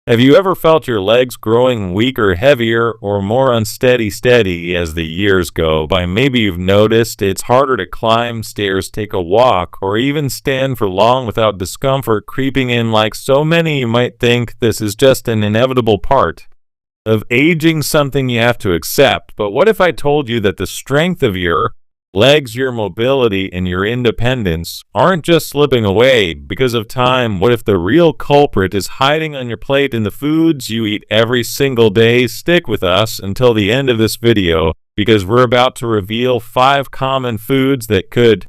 Have you ever felt your legs growing weaker, heavier, or more unsteady as the years go by? Maybe you've noticed it's harder to climb stairs, take a walk, or even stand for long without discomfort creeping in. Like so many, you might think this is just an inevitable part of aging, something you have to accept. But what if I told you that the strength of your legs, your mobility, and your independence aren't just slipping away because of time? What if the real culprit is hiding on your plate in the foods you eat every single day? Stick with us until the end of this video, because we're about to reveal 5 common foods that could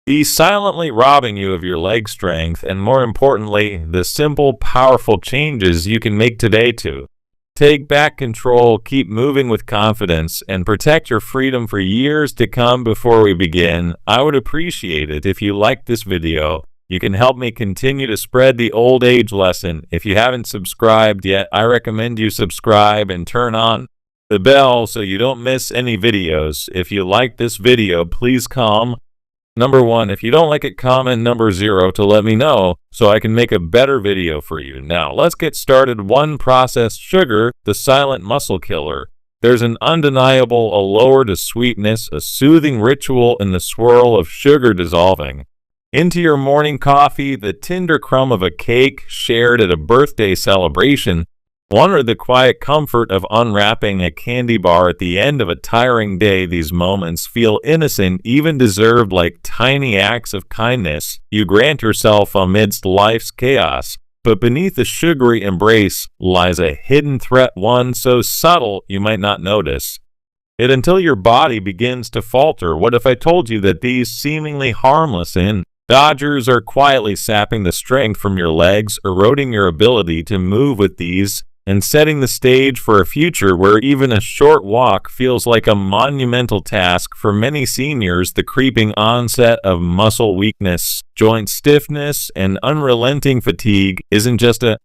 be silently robbing you of your leg strength, and more importantly, the simple, powerful changes you can make today to take back control, keep moving with confidence, and protect your freedom for years to come. Before we begin, I would appreciate it if you liked this video. You can help me continue to spread the old age lesson. If you haven't subscribed yet, I recommend you subscribe and turn on the bell so you don't miss any videos. If you like this video, please comment number 1. If you don't like it, comment number 0 to let me know so I can make a better video for you. Now, let's get started. 1. Processed sugar, the silent muscle killer. There's an undeniable allure to sweetness, a soothing ritual in the swirl of sugar dissolving into your morning coffee, the tender crumb of a cake shared at a birthday celebration, or the quiet comfort of unwrapping a candy bar at the end of a tiring day. These moments feel innocent, even deserved, like tiny acts of kindness you grant yourself amidst life's chaos. But beneath the sugary embrace lies a hidden threat, one so subtle you might not notice it until your body begins to falter. What if I told you that these seemingly harmless dodgers are quietly sapping the strength from your legs, eroding your ability to move with ease, and setting the stage for a future where even a short walk feels like a monumental task? For many seniors, the creeping onset of muscle weakness, joint stiffness, and unrelenting fatigue isn't just a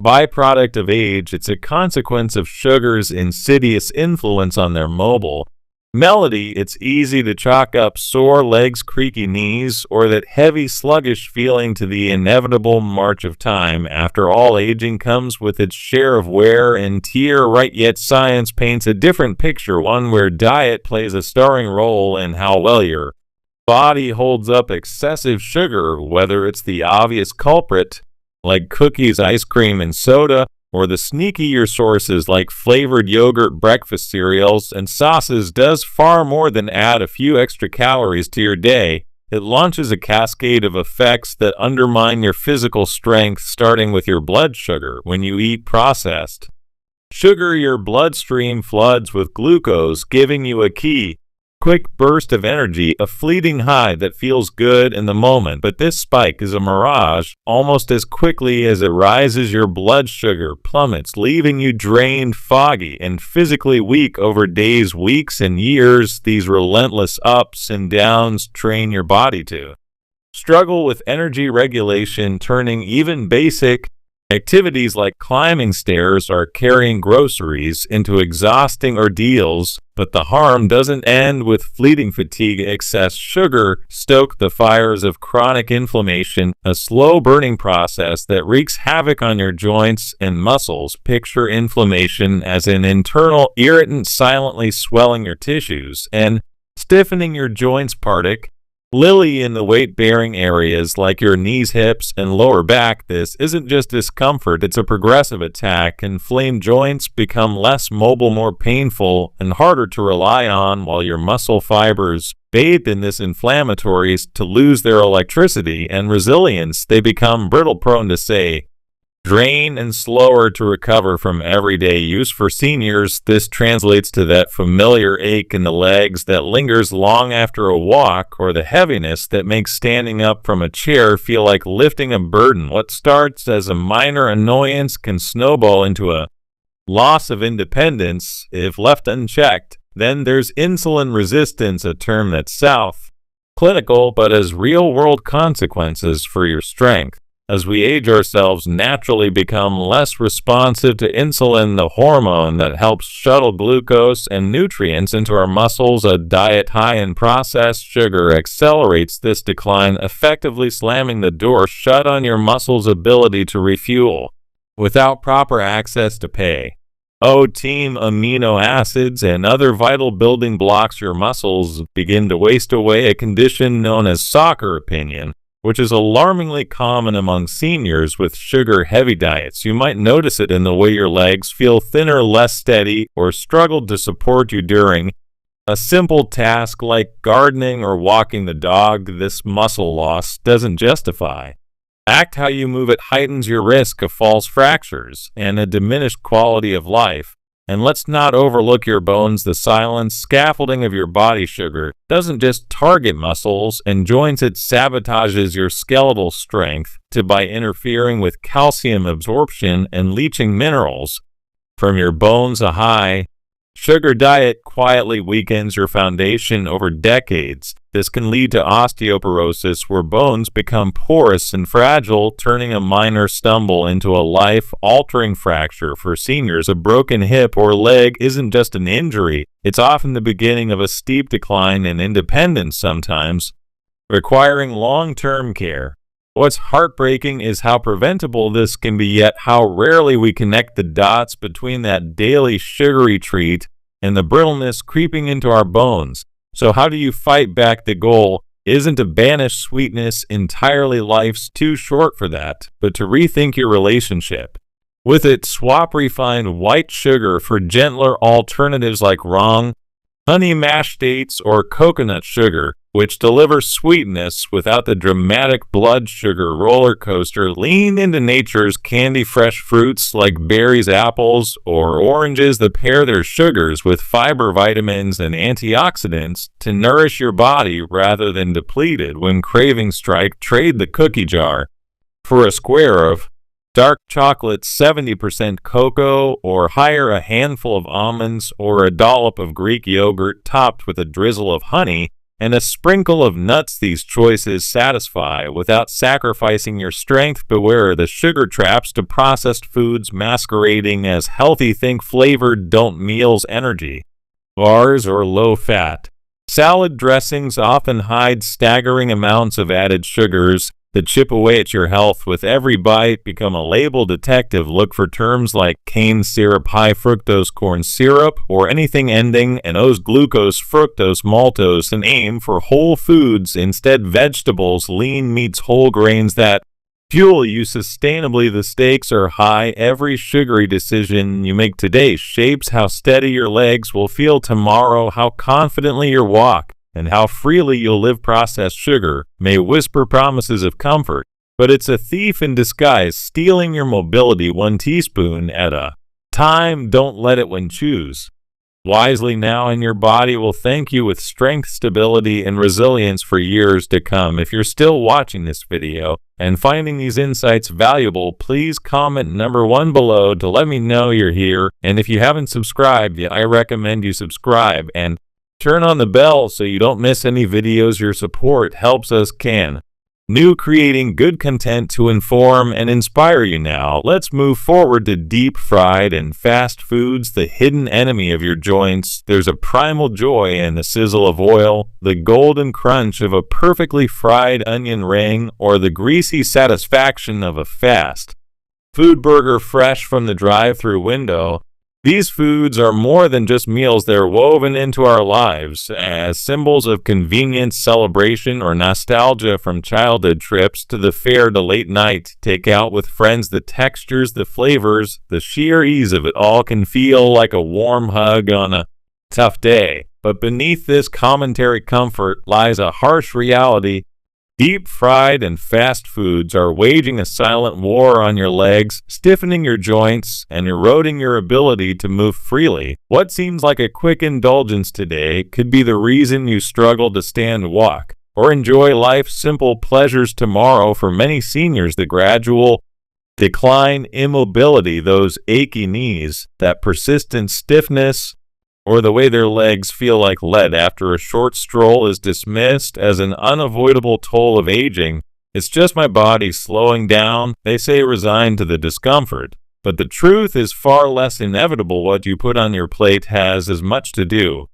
byproduct of age, it's a consequence of sugar's insidious influence on their mobile melody. It's easy to chalk up sore legs, creaky knees, or that heavy, sluggish feeling to the inevitable march of time. After all, aging comes with its share of wear and tear, right? Yet science paints a different picture, one where diet plays a starring role in how well your body holds up excessive sugar, whether it's the obvious culprit like cookies, ice cream, and soda, or the sneakier sources like flavored yogurt, breakfast cereals, and sauces, does far more than add a few extra calories to your day. It launches a cascade of effects that undermine your physical strength, starting with your blood sugar. When you eat processed sugar, your bloodstream floods with glucose, giving you a quick burst of energy, a fleeting high that feels good in the moment. But this spike is a mirage. Almost as quickly as it rises, your blood sugar plummets, leaving you drained, foggy, and physically weak over days, weeks, and years. These relentless ups and downs train your body to struggle with energy regulation, turning even basic activities like climbing stairs or carrying groceries into exhausting ordeals. But the harm doesn't end with fleeting fatigue. Excess sugar stokes the fires of chronic inflammation, a slow burning process that wreaks havoc on your joints and muscles. Picture inflammation as an internal irritant silently swelling your tissues and stiffening your joints, particularly in the weight-bearing areas like your knees, hips, and lower back. This isn't just discomfort, it's a progressive attack. Inflamed joints become less mobile, more painful, and harder to rely on, while your muscle fibers, bathed in this inflammatory, to lose their electricity and resilience. They become brittle, prone to drain, and slower to recover from everyday use. For seniors, this translates to that familiar ache in the legs that lingers long after a walk, or the heaviness that makes standing up from a chair feel like lifting a burden. What starts as a minor annoyance can snowball into a loss of independence if left unchecked. Then there's insulin resistance, a term that's clinical but has real-world consequences for your strength. As we age, ourselves naturally become less responsive to insulin, the hormone that helps shuttle glucose and nutrients into our muscles. A diet high in processed sugar accelerates this decline, effectively slamming the door shut on your muscles' ability to refuel. without proper access to pay. Team amino acids and other vital building blocks your muscles begin to waste away, a condition known as soccer opinion, which is alarmingly common among seniors with sugar-heavy diets. You might notice it in the way your legs feel thinner, less steady, or struggle to support you during a simple task like gardening or walking the dog. This muscle loss doesn't justify. Act how you move it heightens your risk of false fractures and a diminished quality of life. And let's not overlook your bones. The silent scaffolding of your body sugar doesn't just target muscles and joints, it sabotages your skeletal strength by interfering with calcium absorption and leaching minerals from your bones. A high sugar diet quietly weakens your foundation over decades. This can lead to osteoporosis, where bones become porous and fragile, turning a minor stumble into a life-altering fracture. For seniors, a broken hip or leg isn't just an injury, it's often the beginning of a steep decline in independence, sometimes requiring long-term care. What's heartbreaking is how preventable this can be, yet how rarely we connect the dots between that daily sugary treat and the brittleness creeping into our bones. So how do you fight back? The goal isn't to banish sweetness entirely, life's too short for that, but to rethink your relationship with it. Swap refined white sugar for gentler alternatives like wrong, honey mashed dates, or coconut sugar, which delivers sweetness without the dramatic blood sugar roller coaster. Lean into nature's candy, fresh fruits like berries, apples, or oranges that pair their sugars with fiber, vitamins, and antioxidants to nourish your body rather than deplete it when cravings strike. Trade the cookie jar for a square of dark chocolate, 70% cocoa or higher, a handful of almonds, or a dollop of Greek yogurt topped with a drizzle of honey and a sprinkle of nuts. These choices satisfy without sacrificing your strength. Beware the sugar traps to processed foods masquerading as healthy. Think flavored, don't meals, energy bars, or low-fat salad dressings often hide staggering amounts of added sugars that chip away at your health with every bite. Become a label detective. Look for terms like cane syrup, high fructose corn syrup, or anything ending in O's, glucose, fructose, maltose, and aim for whole foods instead. Vegetables, lean meats, whole grains that fuel you sustainably. The stakes are high. Every sugary decision you make today shapes how steady your legs will feel tomorrow, how confidently you walk, and how freely you'll live. Processed sugar may whisper promises of comfort, but it's a thief in disguise, stealing your mobility one teaspoon at a time. Don't let it win. Choose wisely now, and your body will thank you with strength, stability, and resilience for years to come. If you're still watching this video and finding these insights valuable, please comment number 1 below to let me know you're here. And if you haven't subscribed yet, I recommend you subscribe and turn on the bell so you don't miss any videos. Your support helps us creating good content to inform and inspire you. Now, let's move forward to deep fried and fast foods, the hidden enemy of your joints. There's a primal joy in the sizzle of oil, the golden crunch of a perfectly fried onion ring, or the greasy satisfaction of a fast food burger fresh from the drive-thru window. These foods are more than just meals. They're woven into our lives as symbols of convenience, celebration, or nostalgia. From childhood trips to the fair to late night takeout with friends, the textures, the flavors, the sheer ease of it all can feel like a warm hug on a tough day. But beneath this momentary comfort lies a harsh reality. Deep fried and fast foods are waging a silent war on your legs, stiffening your joints and eroding your ability to move freely. What seems like a quick indulgence today could be the reason you struggle to stand, walk, or enjoy life's simple pleasures tomorrow. For many seniors, the gradual decline, immobility, those achy knees, that persistent stiffness, or the way their legs feel like lead after a short stroll is dismissed as an unavoidable toll of aging. It's just my body slowing down, they say, resigned to the discomfort. But the truth is far less inevitable. What you put on your plate has as much to do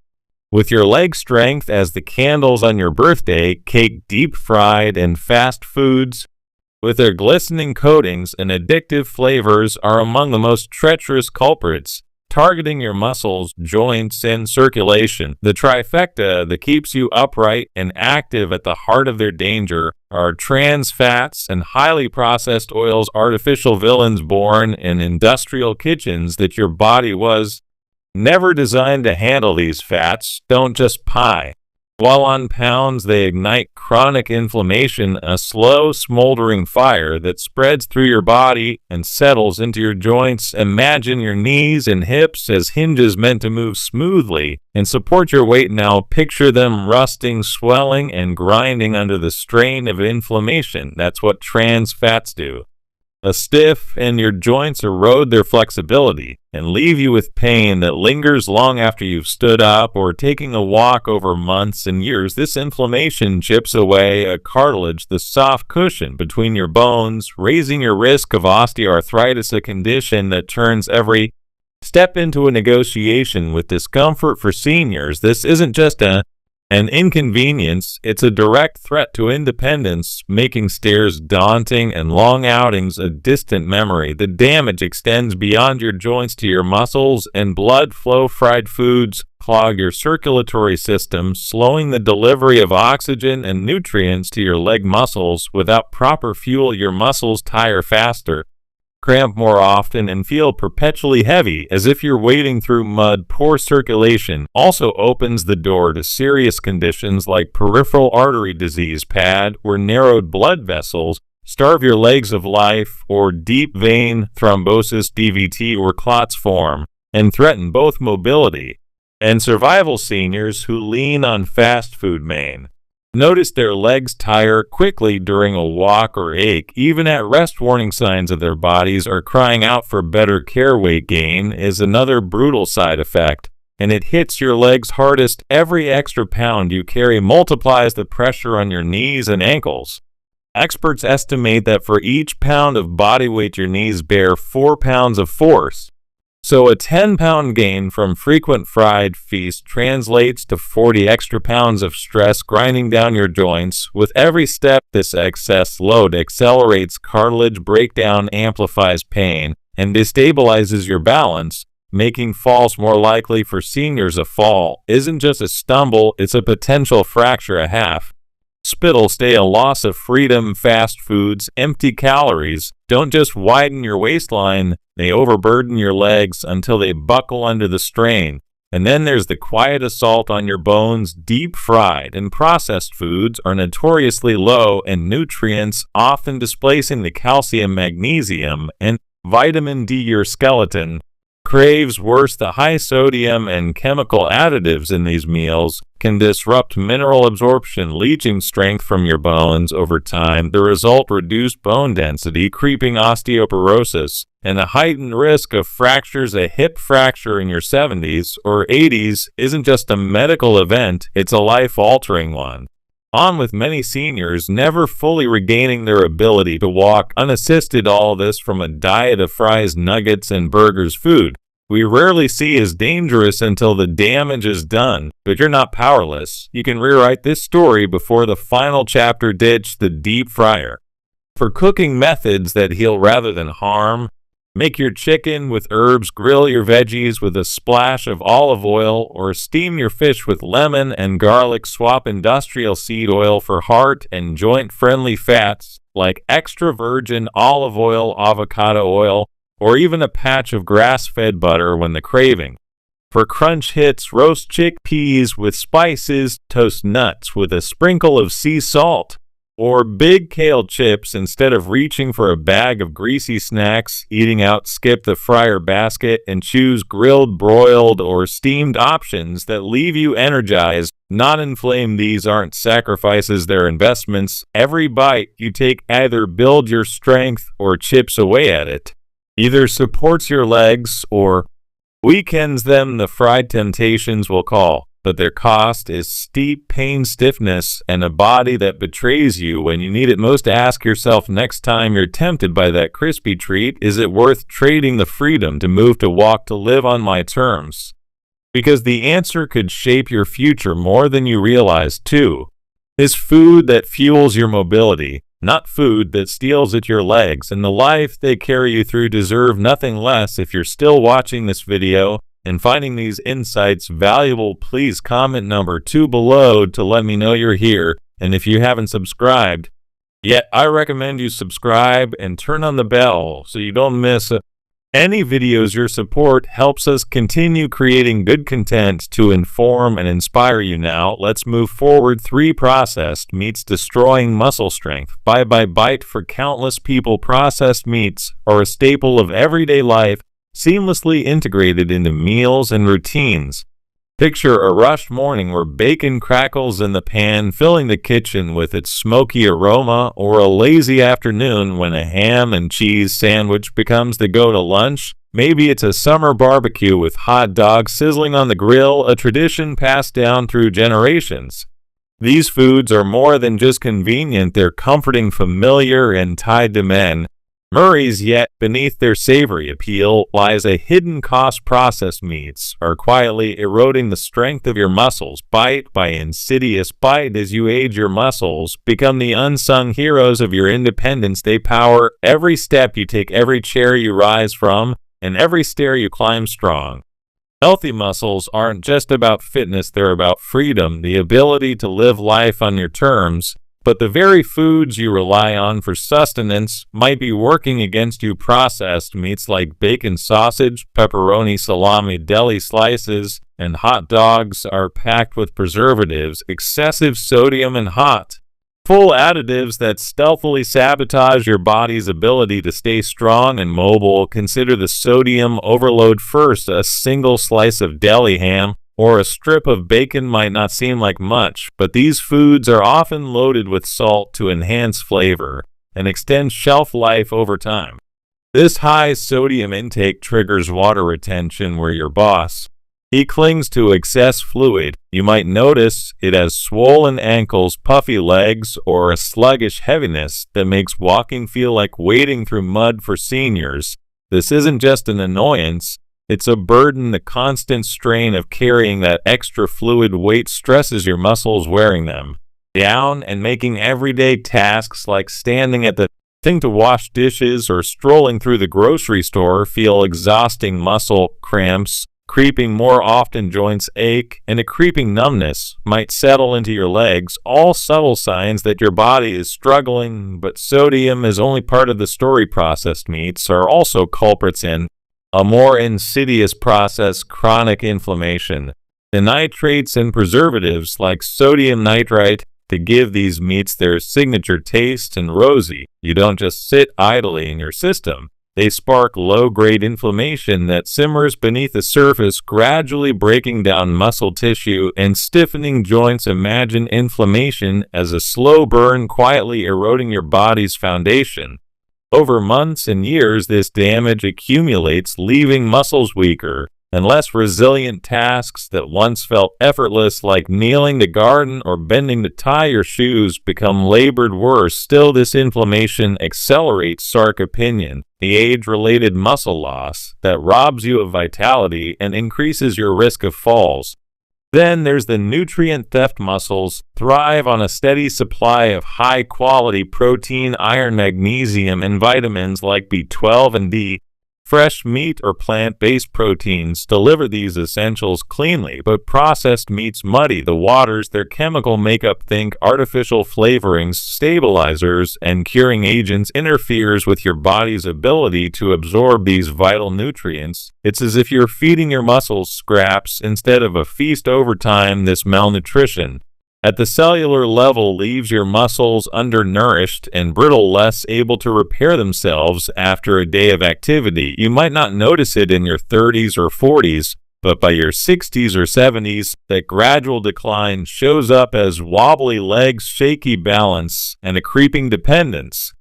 with your leg strength as the candles on your birthday cake. Deep fried and fast foods with their glistening coatings and addictive flavors, are among the most treacherous culprits, targeting your muscles, joints, and circulation. The trifecta that keeps you upright and active at the heart of their danger are trans fats and highly processed oils, artificial villains born in industrial kitchens that your body was never designed to handle. These fats don't just pie. While on pounds, they ignite chronic inflammation, a slow, smoldering fire that spreads through your body and settles into your joints. Imagine your knees and hips as hinges meant to move smoothly and support your weight. Now picture them rusting, swelling, and grinding under the strain of inflammation. That's what trans fats do. A stiff, and your joints erode their flexibility and leave you with pain that lingers long after you've stood up or taking a walk over months and years. This inflammation chips away at cartilage, the soft cushion between your bones, raising your risk of osteoarthritis, a condition that turns every step into a negotiation with discomfort. For seniors, this isn't just an inconvenience, it's a direct threat to independence, making stairs daunting and long outings a distant memory. The damage extends beyond your joints to your muscles and blood flow. Fried foods clog your circulatory system, slowing the delivery of oxygen and nutrients to your leg muscles. Without proper fuel, your muscles tire faster, cramp more often, and feel perpetually heavy, as if you're wading through mud. Poor circulation also opens the door to serious conditions like peripheral artery disease, PAD, where narrowed blood vessels starve your legs of life, or deep vein thrombosis, DVT, where clots form and threaten both mobility and survival. Seniors who lean on fast food notice their legs tire quickly during a walk or ache even at rest. Warning signs of their bodies are crying out for better care. Weight gain is another brutal side effect, and it hits your legs hardest. Every extra pound you carry multiplies the pressure on your knees and ankles. Experts estimate that for each pound of body weight, your knees bear 4 pounds of force. So a 10-pound gain from frequent fried feasts translates to 40 extra pounds of stress grinding down your joints. With every step, this excess load accelerates cartilage breakdown, amplifies pain, and destabilizes your balance, making falls more likely. For seniors, a fall isn't just a stumble, it's a potential fracture. A half spittle stay, a loss of freedom. Fast foods, empty calories, don't just widen your waistline, they overburden your legs until they buckle under the strain. And then there's the quiet assault on your bones. Deep fried and processed foods are notoriously low in nutrients, often displacing the calcium, magnesium, and vitamin D your skeleton craves. Worse, the high sodium and chemical additives in these meals can disrupt mineral absorption, leaching strength from your bones over time. The result: reduced bone density, creeping osteoporosis, and a heightened risk of fractures. A hip fracture in your 70s or 80s isn't just a medical event, it's a life-altering one. On with many seniors never fully regaining their ability to walk unassisted. All this from a diet of fries, nuggets, and burgers. Food we rarely see is dangerous until the damage is done, but you're not powerless. You can rewrite this story before the final chapter. Ditch the deep fryer for cooking methods that heal rather than harm. Make your chicken with herbs, grill your veggies with a splash of olive oil, or steam your fish with lemon and garlic. Swap industrial seed oil for heart and joint-friendly fats like extra virgin olive oil, avocado oil, or even a patch of grass-fed butter when the craving for crunch hits. Roast chickpeas with spices, toast nuts with a sprinkle of sea salt, or big kale chips instead of reaching for a bag of greasy snacks. Eating out, skip the fryer basket and choose grilled, broiled, or steamed options that leave you energized, not inflamed. These aren't sacrifices, they're investments. Every bite you take either builds your strength or chips away at it, either supports your legs or weakens them. The fried temptations will call, but their cost is steep pain, stiffness, and a body that betrays you when you need it most. Ask yourself next time you're tempted by that crispy treat, is it worth trading the freedom to move, to walk, to live on my terms? Because the answer could shape your future more than you realize. 2. Is food that fuels your mobility. not food that steals at your legs, and the life they carry you through deserve nothing less. If you're still watching this video and finding these insights valuable, please comment number 2 below to let me know you're here. And if you haven't subscribed yet, I recommend you subscribe and turn on the bell so you don't miss any videos. Your support helps us continue creating good content to inform and inspire you. Now, let's move forward. 3 processed meats destroying muscle strength. Bite by bite. For countless people, processed meats are a staple of everyday life, seamlessly integrated into meals and routines. Picture a rushed morning where bacon crackles in the pan, filling the kitchen with its smoky aroma, or a lazy afternoon when a ham and cheese sandwich becomes the go-to lunch. Maybe it's a summer barbecue with hot dogs sizzling on the grill, a tradition passed down through generations. These foods are more than just convenient, they're comforting, familiar, and tied to men. Murray's, yet beneath their savory appeal lies a hidden cost. Processed meats are quietly eroding the strength of your muscles. Bite by insidious bite. As you age, your muscles become the unsung heroes of your independence. They power every step you take, every chair you rise from, and every stair you climb strong. Healthy muscles aren't just about fitness, they're about freedom, the ability to live life on your terms. But the very foods you rely on for sustenance might be working against you. Processed meats like bacon, sausage, pepperoni, salami, deli slices, and hot dogs are packed with preservatives, excessive sodium, and full additives that stealthily sabotage your body's ability to stay strong and mobile. Consider the sodium overload first. A single slice of deli ham or a strip of bacon might not seem like much, but these foods are often loaded with salt to enhance flavor and extend shelf life over time. This high sodium intake triggers water retention where your boss, he clings to excess fluid. You might notice it has swollen ankles, puffy legs, or a sluggish heaviness that makes walking feel like wading through mud. For seniors, this isn't just an annoyance, it's a burden. The constant strain of carrying that extra fluid weight stresses your muscles, wearing them down and making everyday tasks like standing at the sink to wash dishes or strolling through the grocery store feel exhausting. Muscle cramps creeping more often, joints ache, and a creeping numbness might settle into your legs, all subtle signs that your body is struggling. But sodium is only part of the story. Processed meats are also culprits in a more insidious process: chronic inflammation. The nitrates and preservatives like sodium nitrite to give these meats their signature taste and rosy. You don't just sit idly in your system. They spark low-grade inflammation that simmers beneath the surface, gradually breaking down muscle tissue and stiffening joints. Imagine inflammation as a slow burn, quietly eroding your body's foundation. Over months and years, this damage accumulates, leaving muscles weaker and less resilient. Tasks that once felt effortless, like kneeling to garden or bending to tie your shoes, become labored. Worse still, this inflammation accelerates sarcopenia, the age-related muscle loss that robs you of vitality and increases your risk of falls. Then there's the nutrient theft. Muscles thrive on a steady supply of high-quality protein, iron, magnesium, and vitamins like B12 and D. Fresh meat or plant-based proteins deliver these essentials cleanly, but processed meats muddy the waters. Their chemical makeup, think artificial flavorings, stabilizers, and curing agents, interferes with your body's ability to absorb these vital nutrients. It's as if you're feeding your muscles scraps instead of a feast. Over time, this malnutrition at the cellular level leaves your muscles undernourished and brittle, less able to repair themselves after a day of activity. You might not notice it in your 30s or 40s, but by your 60s or 70s, that gradual decline shows up as wobbly legs, shaky balance, and a creeping dependence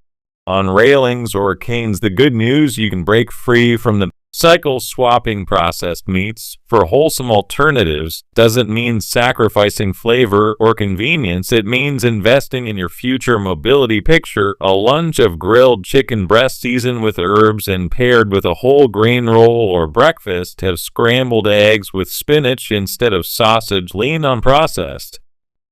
on railings or canes. The good news: you can break free from the cycle. Swapping processed meats for wholesome alternatives doesn't mean sacrificing flavor or convenience. It means investing in your future mobility. Picture a lunch of grilled chicken breast seasoned with herbs and paired with a whole grain roll, or breakfast have scrambled eggs with spinach instead of sausage. Lean on processed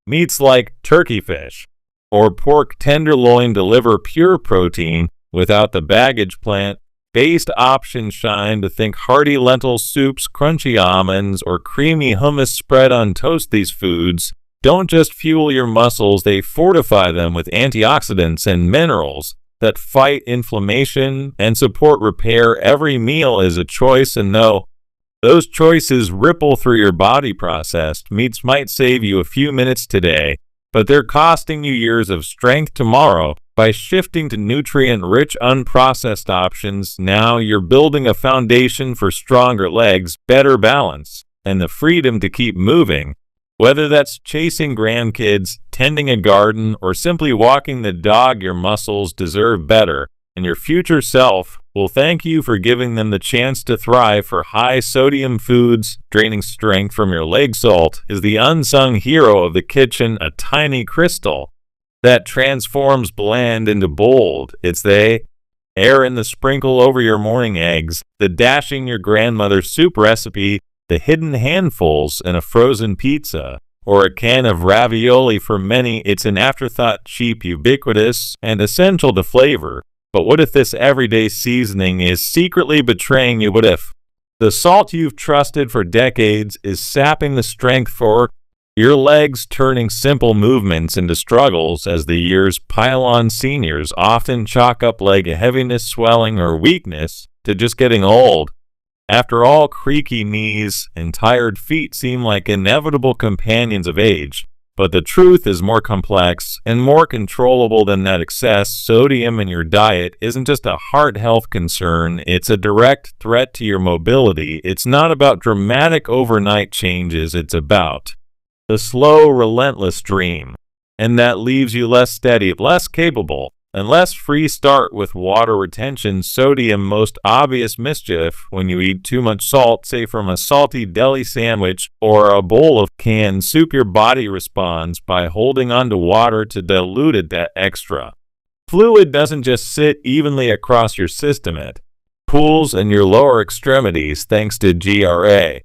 meats like turkey, fish, or pork tenderloin deliver pure protein without the baggage plant-based options shine to think hearty lentil soups, crunchy almonds, or creamy hummus spread on toast. These foods don't just fuel your muscles, they fortify them with antioxidants and minerals that fight inflammation and support repair. Every meal is a choice, and though those choices ripple through your body, processed meats might save you a few minutes today, but they're costing you years of strength tomorrow. By shifting to nutrient-rich, unprocessed options, now you're building a foundation for stronger legs, better balance, and the freedom to keep moving. Whether that's chasing grandkids, tending a garden, or simply walking the dog, your muscles deserve better, and your future self will thank you for giving them the chance to thrive. For high-sodium foods, draining strength from your leg, salt is the unsung hero of the kitchen, a tiny crystal that transforms bland into bold. It's the air in the sprinkle over your morning eggs, the dashing your grandmother's soup recipe, the hidden handfuls in a frozen pizza, or a can of ravioli. For many, it's an afterthought, cheap, ubiquitous, and essential to flavor. But what if this everyday seasoning is secretly betraying you? What if the salt you've trusted for decades is sapping the strength for your legs, turning simple movements into struggles as the years pile on? Seniors often chalk up leg heaviness, swelling, or weakness to just getting old. After all, creaky knees and tired feet seem like inevitable companions of age, but the truth is more complex and more controllable than that. Excess sodium in your diet isn't just a heart health concern, it's a direct threat to your mobility. It's not about dramatic overnight changes, it's about the slow, relentless dream, and that leaves you less steady, less capable, and less free. Start with water retention. Sodium, most obvious mischief when you eat too much salt, say from a salty deli sandwich or a bowl of canned soup. Your body responds by holding on to water to dilute it. That extra fluid doesn't just sit evenly across your system, it pools in your lower extremities thanks to GRA.